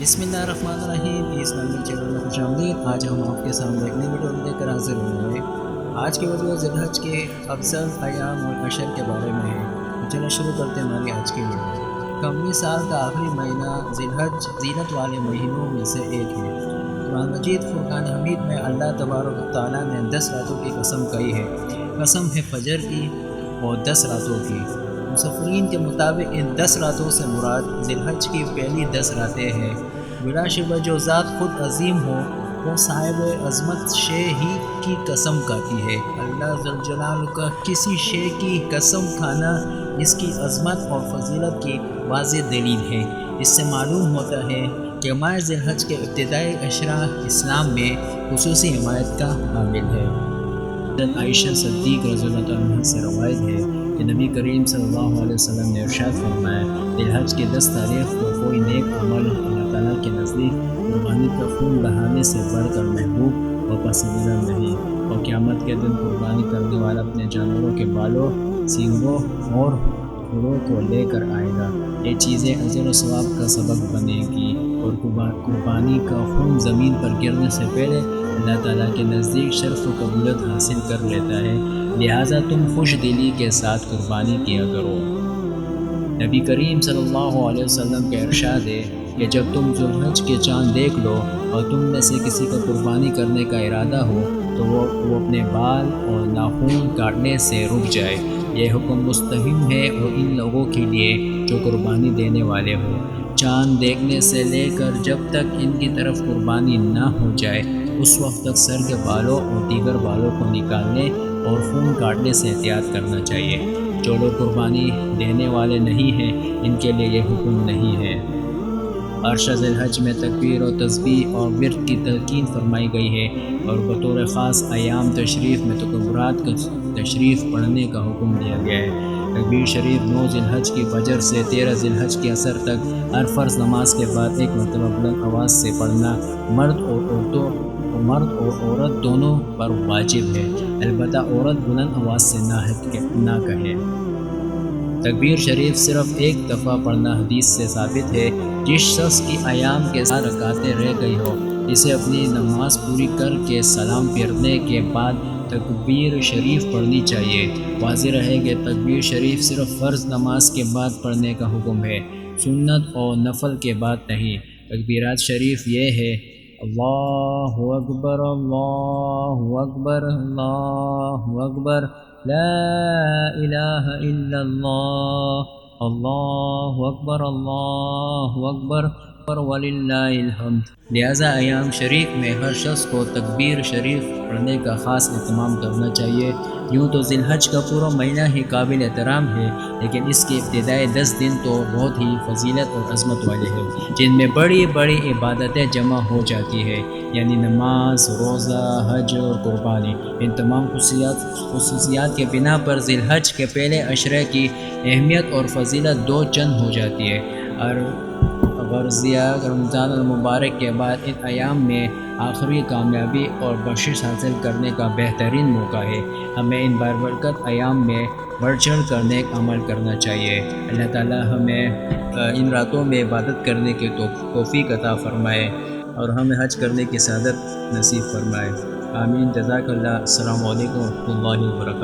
بسم اللہ الرحمن الرحیم، اسلامی چینل میں خوش آمدید۔ آج ہم آپ کے سامنے ایک نئی ویڈیو لے کر حاضر ہوئے ہیں۔ آج کی ویڈیو ذی الحج کے افضل ایام اور عشر کے بارے میں ہے۔ تو چلو شروع کرتے ہیں ہماری آج کی ویڈیو۔ قمری سال کا آخری مہینہ ذی الحج زینت والے مہینوں میں سے ایک ہے۔ قرآن مجید فرقان حمید میں اللہ تبارک و تعالیٰ نے 10 راتوں کی قسم کہی ہے۔ قسم ہے فجر کی اور 10 راتوں کی۔ مصفرین کے مطابق ان 10 راتوں سے مراد ذی الحج کی پہلی 10 راتیں ہیں۔ بلا شبہ جو ذات خود عظیم ہو وہ صاحب عظمت شے ہی کی قسم کھاتی ہے۔ اللہ ذوالجلال کا کسی شے کی قسم کھانا اس کی عظمت اور فضیلت کی واضح دلیل ہے۔ اس سے معلوم ہوتا ہے کہ ماہ ذی الحج کے ابتدائی عشرہ اسلام میں خصوصی حمایت کا حامل ہے۔ حضرت عائشہ صدیق رضی اللہ عنہ سے روایت ہے کہ نبی کریم صلی اللہ علیہ وسلم نے ارشاد فرمایا، ذی الحج کی 10 تاریخ کو کوئی نیک عمل اللہ تعالیٰ کے نزدیک قربانی کا خون بہانے سے بڑھ کر محبوب اور پسندیدہ نہیں، اور قیامت کے دن قربانی کرنے والا اپنے جانوروں کے بالوں، سینگوں اور کھروں کو لے کر آئے گا۔ یہ چیزیں اجر و ثواب کا سبب بنے گی، اور قربانی کا خون زمین پر گرنے سے پہلے اللہ تعالیٰ کے نزدیک شرف و قبولیت حاصل کر لیتا ہے، لہٰذا تم خوش دلی کے ساتھ قربانی کیا کرو۔ نبی کریم صلی اللہ علیہ وسلم کا ارشاد ہے کہ جب تم ذی الحج کے چاند دیکھ لو اور تم میں سے کسی کا قربانی کرنے کا ارادہ ہو تو وہ اپنے بال اور ناخن کاٹنے سے رک جائے۔ یہ حکم مستحب ہے اور ان لوگوں کے لیے جو قربانی دینے والے ہوں۔ چاند دیکھنے سے لے کر جب تک ان کی طرف قربانی نہ ہو جائے اس وقت تک سر کے بالوں اور دیگر بالوں کو نکالنے اور خون کاٹنے سے احتیاط کرنا چاہیے۔ جو لوگ قربانی دینے والے نہیں ہیں ان کے لیے یہ حکم نہیں ہے۔ عشرہ ذی الحج میں تکبیر و تسبیح اور ورد کی تلقین فرمائی گئی ہے، اور بطور خاص ایام تشریف میں تکبرات کا تشریف پڑھنے کا حکم دیا گیا ہے۔ تکبیر شریف 9 ذی الحج کی فجر سے 13 ذی الحج کی عصر تک ہر فرض نماز کے بعد ایک مرتبہ بلند آواز سے پڑھنا مرد اور عورت دونوں پر واجب ہے، البتہ عورت بلند آواز سے نہ کہے۔ تکبیر شریف صرف ایک دفعہ پڑھنا حدیث سے ثابت ہے۔ جس شخص کی ایام کے 7 رکعتیں رہ گئی ہو اسے اپنی نماز پوری کر کے سلام پھیرنے کے بعد تکبیر شریف پڑھنی چاہیے۔ واضح رہے کہ تکبیر شریف صرف فرض نماز کے بعد پڑھنے کا حکم ہے، سنت اور نفل کے بعد نہیں۔ تکبیرات شریف یہ ہے: اللہ اکبر، اللہ اکبر، اللہ اکبر، لا الہ الا اللہ، اللہ اکبر، اللہ اکبر، وللہ الحمد۔ لہٰذا ایام شریف میں ہر شخص کو تکبیر شریف پڑھنے کا خاص اہتمام کرنا چاہیے۔ یوں تو ذی الحج کا پورا مہینہ ہی قابل احترام ہے، لیکن اس کے ابتدائی 10 دن تو بہت ہی فضیلت اور عظمت والے ہیں، جن میں بڑی بڑی عبادتیں جمع ہو جاتی ہیں، یعنی نماز، روزہ، حج اور قربانی۔ ان تمام خصوصیات کے بنا پر ذی الحج کے پہلے عشرے کی اہمیت اور فضیلت دو چند ہو جاتی ہے۔ غرضیہ رمضان المبارک کے بعد ان ایام میں آخری کامیابی اور بخشش حاصل کرنے کا بہترین موقع ہے۔ ہمیں ان بابرکت ایام میں بڑھ چڑھ کر نیک عمل کرنا چاہیے۔ اللہ تعالی ہمیں ان راتوں میں عبادت کرنے کی توفیق عطا فرمائے اور ہمیں حج کرنے کی سعادت نصیب فرمائے۔ آمین۔ جزاک اللہ۔ السلام علیکم ورحمۃ اللہ وبرکاتہ۔